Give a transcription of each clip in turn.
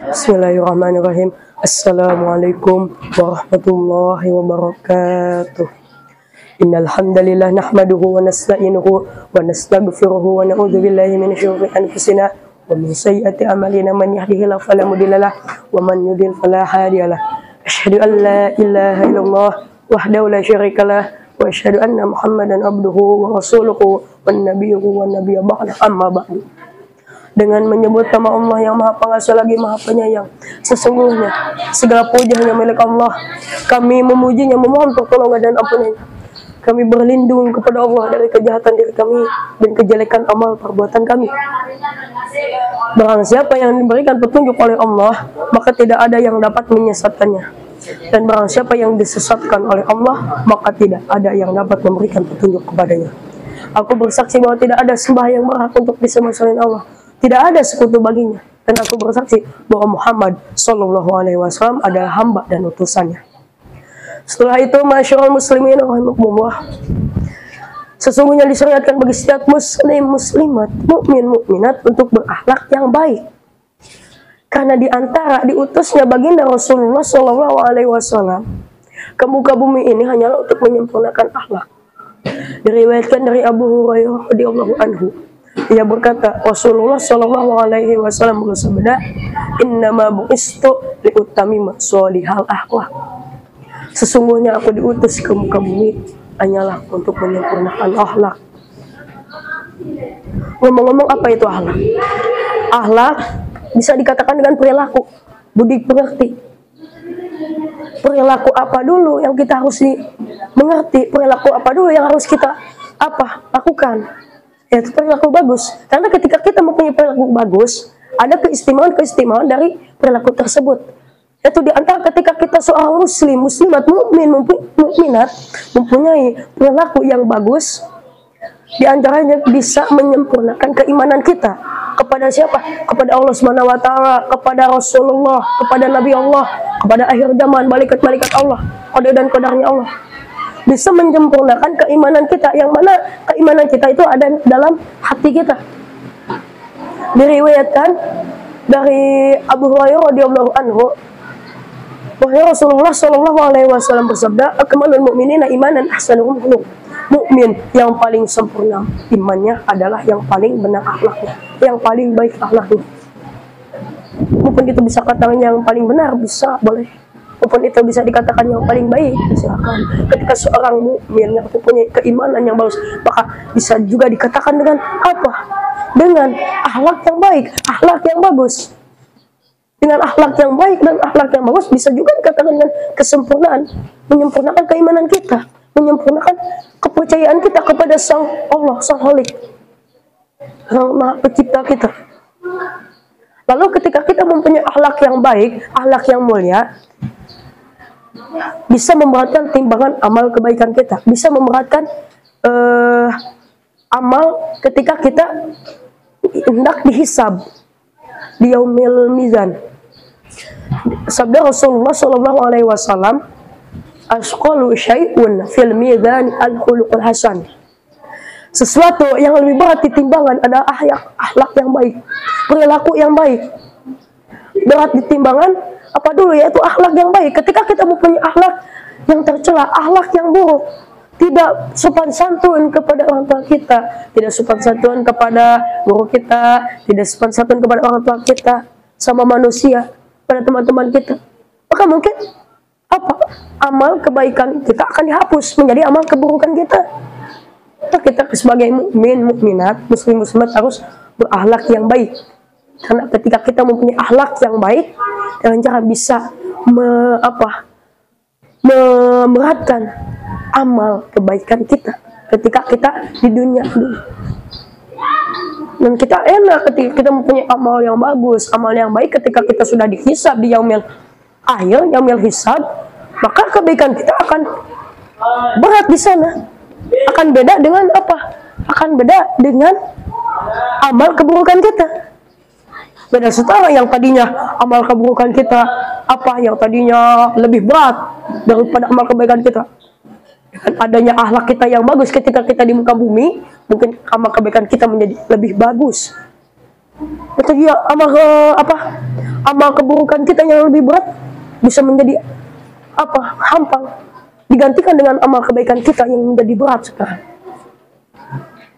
Bismillahirrahmanirrahim. Assalamualaikum warahmatullahi wabarakatuh. Innal hamdalillah nahmaduhu wa nasta'inuhu wa nastaghfiruhu wa na'udzu billahi min syururi anfusina wa min sayyiati a'malina man yahdihillahu fala mudilla lahu wa man yudlil fala hadiya lahu. Asyhadu an la ilaha illallah wahdahu la syarika lahu wa asyhadu anna Muhammadan abduhu wa rasuluhu wan nabiyyu wan nabiyyu ba'da amma ba'du. Dengan menyebut nama Allah yang Maha Pengasih lagi Maha Penyayang, sesungguhnya segala puji hanya milik Allah. Kami memujinya, memohon pertolongan dan ampunannya. Kami berlindung kepada Allah dari kejahatan diri kami dan kejelekan amal perbuatan kami. Barang siapa yang diberikan petunjuk oleh Allah, maka tidak ada yang dapat menyesatkannya. Dan barang siapa yang disesatkan oleh Allah, maka tidak ada yang dapat memberikan petunjuk kepadanya. Aku bersaksi bahwa tidak ada sembah yang berhak untuk disembah selain Allah. Tidak ada sekutu baginya. Dan aku bersaksi bahwa Muhammad SAW adalah hamba dan utusannya. Setelah itu, masyarul muslimin rahimahumullah, sesungguhnya disyariatkan bagi setiap muslim, muslimat, mukmin, mukminat untuk berakhlak yang baik. Karena di antara diutusnya baginda Rasulullah SAW ke muka bumi ini hanyalah untuk menyempurnakan akhlak. Diriwayatkan dari Abu Hurairah radhiyallahu anhu, ia berkata, Rasulullah SAW bersabda, innama bu'istu liutamima sholihal akhlak. Sesungguhnya aku diutus ke muka bumi hanyalah untuk menyempurnakan akhlak. Ngomong-ngomong, apa itu akhlak? Akhlak bisa dikatakan dengan perilaku, budi pekerti. Perilaku apa dulu yang kita harus mengerti? Perilaku apa dulu yang harus kita lakukan? Yaitu perilaku bagus. Karena ketika kita mempunyai perilaku bagus, ada keistimewaan dari perilaku tersebut. Yaitu di antara ketika kita seorang muslim, muslimat, mukmin, mukminat mempunyai perilaku yang bagus, di antaranya bisa menyempurnakan keimanan kita kepada siapa? Kepada Allah Subhanahu wa taala, kepada Rasulullah, kepada Nabi Allah, kepada akhir zaman, malaikat-malaikat Allah, qada dan qadarnya Allah. Bisa menyempurnakan keimanan kita, yang mana keimanan kita itu ada dalam hati kita. Diriwayatkan dari Abu Hurairah radhiyallahu anhu bahwa Rasulullah SAW bersabda, akmalul mu'minina imanan ahsanuhum khuluq. Mukmin yang paling sempurna imannya adalah yang paling benar akhlaknya, yang paling baik akhlaknya. Mungkin itu bisa katakan yang paling benar, bisa, boleh. Walaupun itu bisa dikatakan yang paling baik, silakan. Ketika seorang mukmin yang mempunyai keimanan yang bagus, maka bisa juga dikatakan dengan apa? Dengan akhlak yang baik, akhlak yang bagus. Dengan akhlak yang baik dan akhlak yang bagus bisa juga dikatakan dengan kesempurnaan, menyempurnakan keimanan kita, menyempurnakan kepercayaan kita kepada Sang Allah, Sang Khalik, Sang Maha Pencipta kita. Lalu ketika kita mempunyai akhlak yang baik, akhlak yang mulia, bisa memberatkan timbangan amal kebaikan kita, bisa memberatkan amal ketika kita hendak dihisab di yaumil mizan. Sabda Rasulullah SAW, asqalu syai'un fil mizan al-khuluqul hasan. Sesuatu yang lebih berat di timbangan adalah akhlak yang baik, perilaku yang baik. Berat di timbangan apa dulu? Yaitu akhlak yang baik. Ketika kita mempunyai akhlak yang tercela, akhlak yang buruk, tidak sopan santun kepada orang tua kita, tidak sopan santun kepada guru kita, tidak sopan santun kepada orang tua kita, sama manusia, pada teman-teman kita, maka mungkin amal kebaikan kita akan dihapus menjadi amal keburukan kita. Kita sebagai mukmin, mukminat, muslim, muslimat harus berakhlak yang baik. Karena ketika kita mempunyai akhlak yang baik, dengan cara bisa memeratkan amal kebaikan kita ketika kita di dunia dulu. Dan kita enak ketika kita mempunyai amal yang bagus, amal yang baik. Ketika kita sudah dihisab di yaumil akhir, yaumil hisab, maka kebaikan kita akan berat di sana. Akan beda dengan akan beda dengan amal keburukan kita. Beda setara yang tadinya amal keburukan kita yang tadinya lebih berat daripada amal kebaikan kita. Dengan adanya akhlak kita yang bagus ketika kita di muka bumi, mungkin amal kebaikan kita menjadi lebih bagus. Itu dia amal keburukan kita yang lebih berat bisa menjadi hampang, digantikan dengan amal kebaikan kita yang menjadi berat sekarang.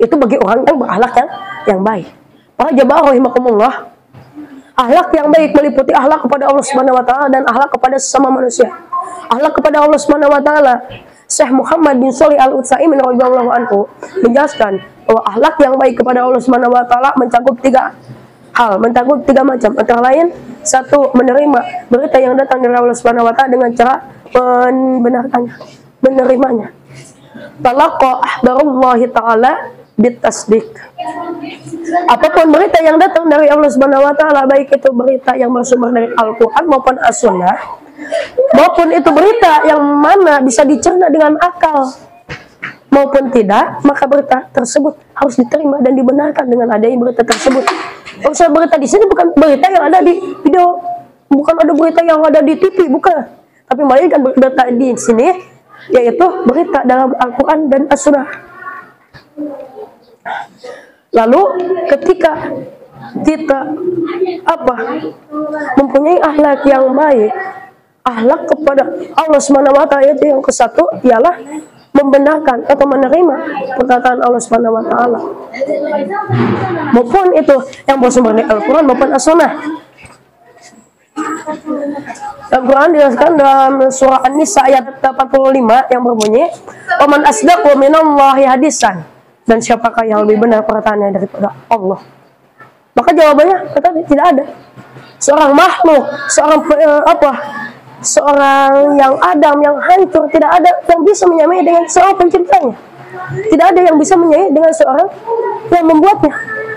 Itu bagi orang yang berakhlak yang baik. Para jamaah rahimakumullah, akhlak yang baik meliputi akhlak kepada Allah Subhanahu wa taala dan akhlak kepada sesama manusia. Akhlak kepada Allah Subhanahu wa taala, Syekh Muhammad bin Shalih Al-Utsaimin radhiyallahu anhu menjelaskan bahwa akhlak yang baik kepada Allah Subhanahu wa taala mencakup 3 hal, mencakup 3 macam. Antara lain, 1, menerima berita yang datang dari Allah Subhanahu wa taala dengan cara membenarkannya, menerimanya. Talaqa ahbarullahi taala bitasdik. Apapun berita yang datang dari Allah Subhanahu wa taala, baik itu berita yang bersumber dari Al-Qur'an maupun As-Sunnah, maupun itu berita yang mana bisa dicerna dengan akal maupun tidak, maka berita tersebut harus diterima dan dibenarkan dengan adanya berita tersebut. Maksud berita di sini bukan berita yang ada di video, bukan ada berita yang ada di TV, bukan. Tapi melainkan berita di sini yaitu berita dalam Al-Qur'an dan As-Sunnah. Lalu ketika kita mempunyai akhlak yang baik, akhlak kepada Allah Subhanahu wa taala, itu yang ke-1 ialah membenarkan atau menerima perkataan Allah Subhanahu wa taala, maupun itu yang bersumber dari Al-Qur'an maupun As-Sunnah. Al-Quran dijelaskan dalam surah An-Nisa ayat 85 yang berbunyi, "Waman asdaqu minallahi hadisan." Dan siapakah yang lebih benar perkataannya daripada Allah? Maka jawabannya tidak ada. Seorang makhluk, seorang yang Adam, yang hancur, tidak ada yang bisa menyamai dengan seorang penciptanya. Tidak ada yang bisa menyamai dengan seorang yang membuatnya.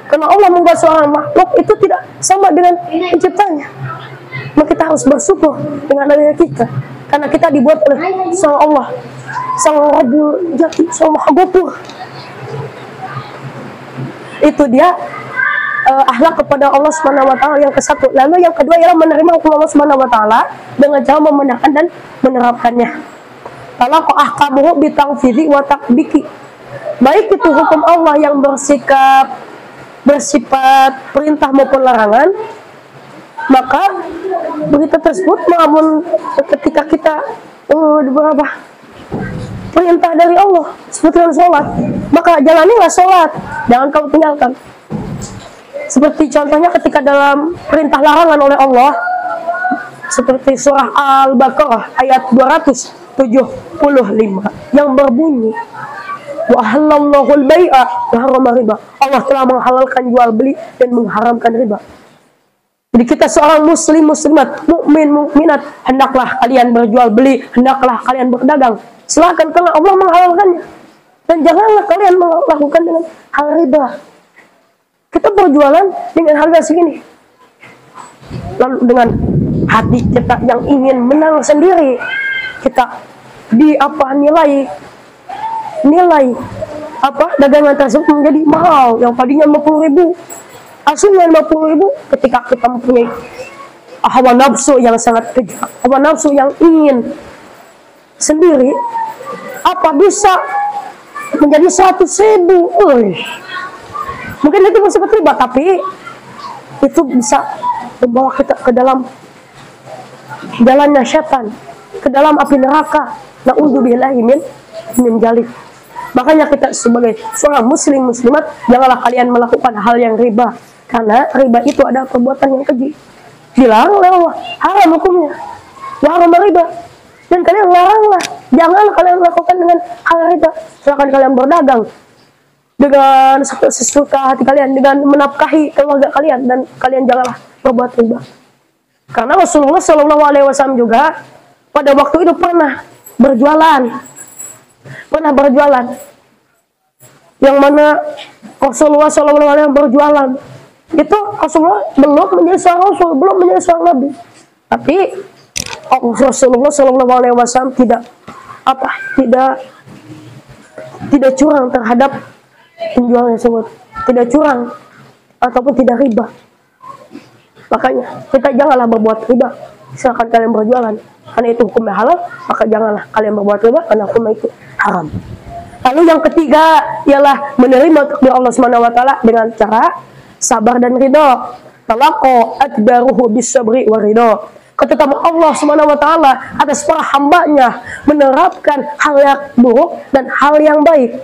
Karena Allah membuat seorang makhluk itu tidak sama dengan penciptanya. Maka kita harus bersyukur dengan adanya kita, karena kita dibuat oleh Sang Allah, Sang Rabbul Jati, Sang Maha Ghafur. Itu dia akhlak kepada Allah Subhanahu wa taala yang ke-1. Lalu yang kedua ialah menerima hukum Allah Subhanahu wa taala dengan cara membenarkan dan menerapkannya. Talaqa ahkamuhu bitangfidhi wa tatbiki. Baik itu hukum Allah yang bersifat perintah maupun larangan, maka berita tersebut namun ketika kita beberapa perintah dari Allah seperti dalam sholat, maka jalanilah sholat, jangan kau tinggalkan. Seperti contohnya ketika dalam perintah larangan oleh Allah, seperti surah Al-Baqarah ayat 275 yang berbunyi, wa halallahu al-bai'a wa harrama riba. Allah telah menghalalkan jual beli dan mengharamkan riba. Jadi kita seorang muslim, muslimat, mukmin, mukminat, hendaklah kalian berjual beli, hendaklah kalian berdagang. Silakan, karena Allah menghalalkannya. Dan janganlah kalian melakukan dengan hal riba. Kita berjualan dengan harga segini, lalu dengan hati kita yang ingin menang sendiri, kita nilai dagangan tersebut menjadi mahal, yang tadinya 50.000 aslinya 50.000. Ketika kita mempunyai hawa nafsu yang sangat kejam, hawa nafsu yang ingin sendiri, bisa menjadi 100.000. Mungkin itu bersifat riba, tapi itu bisa membawa kita ke dalam jalannya syaitan, ke dalam api neraka. Na'udzubillahi min dzalik. Makanya kita sebagai seorang muslim muslimat, janganlah kalian melakukan hal yang riba, karena riba itu adalah perbuatan yang keji, dilarang oleh Allah, haram hukumnya, haram riba. Dan kalian laranglah, janganlah kalian melakukan dengan hal riba. Silakan kalian berdagang dengan sesuka hati kalian, dengan menafkahi keluarga kalian, dan kalian janganlah berbuat riba. Karena Rasulullah SAW juga pada waktu itu pernah berjualan, yang mana Rasulullah SAW berjualan itu, Rasulullah belum menjadi seorang Rasul, belum menjadi seorang Nabi, tapi Rasulullah SAW tidak curang terhadap penjualan tersebut, tidak curang ataupun tidak riba. Makanya kita janganlah berbuat riba. Silakan kalian berjualan, karena itu hukumnya halal, maka janganlah kalian berbuat riba, karena hukumnya itu haram. Lalu yang ketiga ialah menerima takdir Allah Subhanahu wa taala dengan cara sabar dan ridho. talaqo akbaruhu bisabri waridho. Ketetapan Allah Subhanahu wa taala atas para hambanya menerapkan hal yang buruk dan hal yang baik.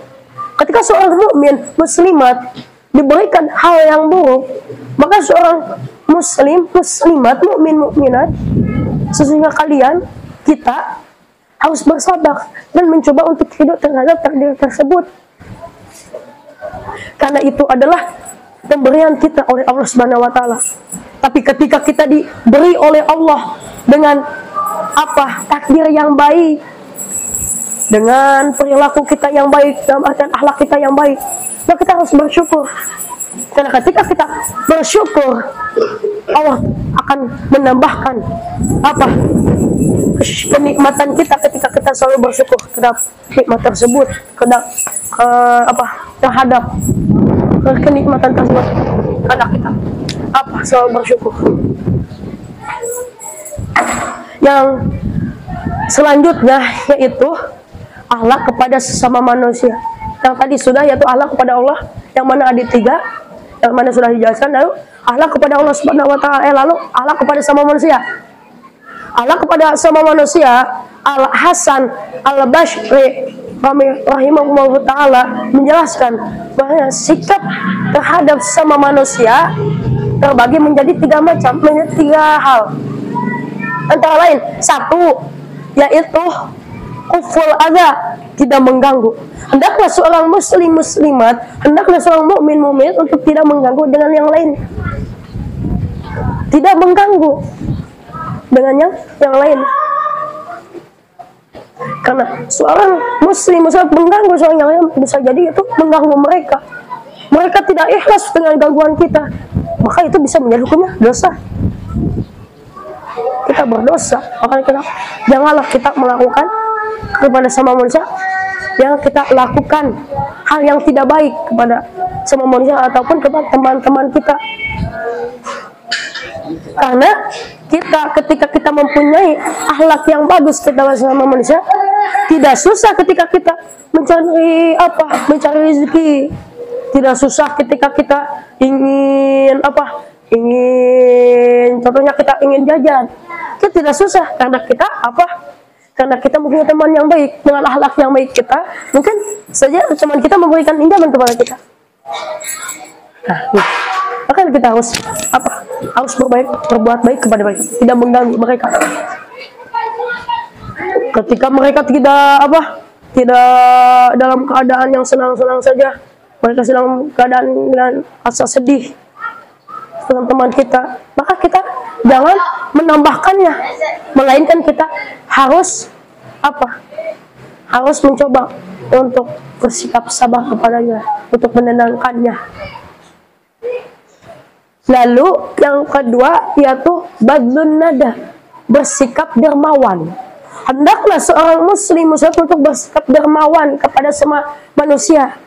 Ketika seorang mukmin muslimat diberikan hal yang buruk, maka seorang muslimat, mukmin mukminat, sesungguhnya kalian, kita harus bersabar dan mencoba untuk hidup terhadap takdir tersebut. Karena itu adalah pemberian kita oleh Allah Subhanahu wa taala. Tapi ketika kita diberi oleh Allah dengan takdir yang baik, dengan perilaku kita yang baik, dalam artian akhlak kita yang baik, maka kita harus bersyukur. Karena ketika kita bersyukur, Allah akan menambahkan kenikmatan kita ketika kita selalu bersyukur terhadap nikmat tersebut, terhadap kenikmatan tersebut, karena kita selalu bersyukur. Yang selanjutnya yaitu akhlak kepada sesama manusia. Yang tadi sudah, yaitu akhlak kepada Allah, yang mana ada 3, yang mana sudah dijelaskan. Lalu akhlak kepada Allah Subhanahu wa taala, lalu akhlak kepada sesama manusia. Akhlak kepada sesama manusia, Al Hasan Al Bashri rahimahullah taala menjelaskan bahwa sikap terhadap sesama manusia terbagi menjadi 3 macam, menjadi 3 hal. Antara lain, 1 yaitu kuful adza, tidak mengganggu. Hendaklah seorang muslim muslimat, hendaklah seorang mukmin mukmin untuk tidak mengganggu dengan yang lain. Tidak mengganggu dengan yang lain. Karena seorang muslim mengganggu seorang yang lain, bisa jadi itu mengganggu mereka. Mereka tidak ikhlas dengan gangguan kita, maka itu bisa menjadi hukumnya dosa. Kita berdosa. Makanya janganlah kita melakukan kepada sama manusia yang kita lakukan hal yang tidak baik kepada sama manusia ataupun kepada teman-teman kita. Karena ketika kita mempunyai akhlak yang bagus kepada sama manusia, tidak susah ketika kita mencari rezeki. Tidak susah ketika kita contohnya kita ingin jajan. Itu tidak susah karena kita karena kita mempunyai teman yang baik dengan akhlak yang baik kita, mungkin saja teman kita memberikan pinjaman kepada kita. Maka kita harus berbuat baik kepada mereka, tidak mengganggu mereka. Ketika mereka tidak dalam keadaan yang senang-senang saja, mereka sedang keadaan dengan rasa sedih dengan teman kita, maka kita jangan menambahkannya, melainkan kita harus mencoba untuk bersikap sabar kepadanya, untuk menenangkannya. Lalu yang kedua yaitu badlun nada, bersikap dermawan. Hendaklah seorang muslim untuk bersikap dermawan kepada semua manusia.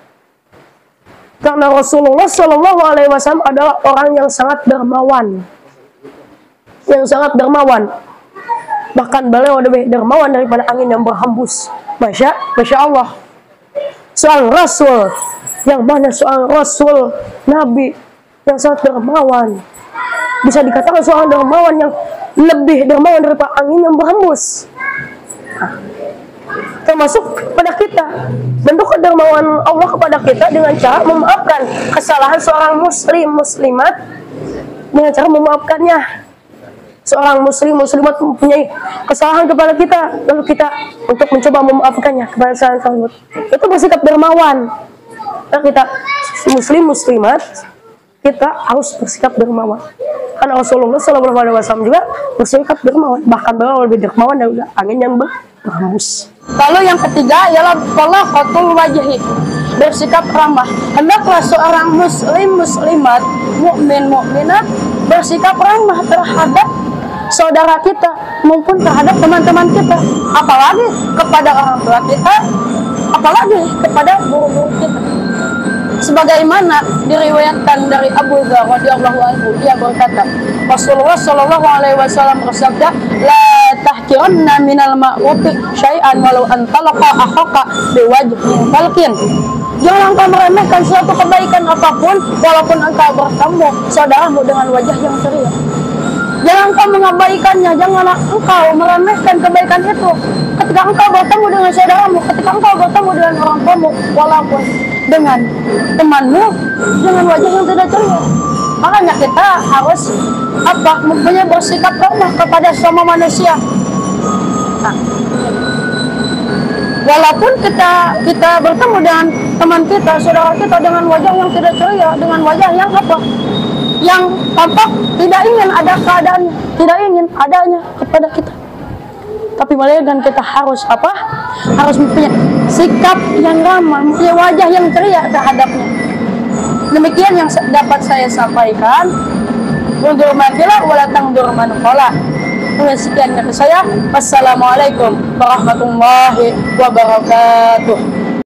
Karena Rasulullah Shallallahu Alaihi Wasallam adalah orang yang sangat dermawan, bahkan beliau lebih dermawan daripada angin yang berhembus. Masya Allah, seorang Rasul yang mana seorang Rasul Nabi yang sangat dermawan, bisa dikatakan seorang dermawan yang lebih dermawan daripada angin yang berhembus. Termasuk pada kita, bentuk kedermawan Allah kepada kita dengan cara memaafkan kesalahan seorang muslimat dengan cara memaafkannya. Seorang muslimat mempunyai kesalahan kepada kita, lalu kita untuk mencoba memaafkannya kepada kesalahan tersebut, itu bersikap dermawan. Dan kita muslimat, kita harus bersikap dermawan. Karena Rasulullah SAW juga bersikap dermawan, bahkan beliau lebih dermawan dari angin yang berhembus. Lalu yang ketiga ialah talaqatul wajhi, bersikap ramah. Hendaklah seorang muslimat, mukmin mukminat bersikap ramah terhadap saudara kita maupun terhadap teman-teman kita, apalagi kepada orang tua kita, apalagi kepada guru-guru kita. Sebagaimana diriwayatkan dari Abu Dzar radhiyallahu anhu, dia berkata, Rasulullah Shallallahu Alaihi Wasallam bersabda, la tahkiranna minal ma'rufi syai'an walau an talaqa akhaka biwajhin falqin. Jangan engkau meremehkan suatu kebaikan apapun, walaupun engkau bertemu saudaramu dengan wajah yang ceria. Jangan engkau mengabaikannya, janganlah engkau meremehkan kebaikan itu. Ketika engkau bertemu dengan saudaramu, ketika engkau bertemu dengan orang tuamu, walaupun dengan temanmu dengan wajah yang tidak ceria. Makanya kita harus mempunyai bersikap ramah kepada semua manusia. Nah, walaupun kita bertemu dengan teman kita, saudara kita dengan wajah yang tidak ceria, dengan wajah yang yang tampak tidak ingin ada keadaannya, tidak ingin adanya kepada kita. Tapi melainkan kita harus harus mempunyai sikap yang ramah, mempunyai wajah yang ceria terhadapnya. Demikian yang dapat saya sampaikan. Undur manfilah wala tangdur manfalah. Sekian dari saya. Wassalamualaikum warahmatullahi wabarakatuh.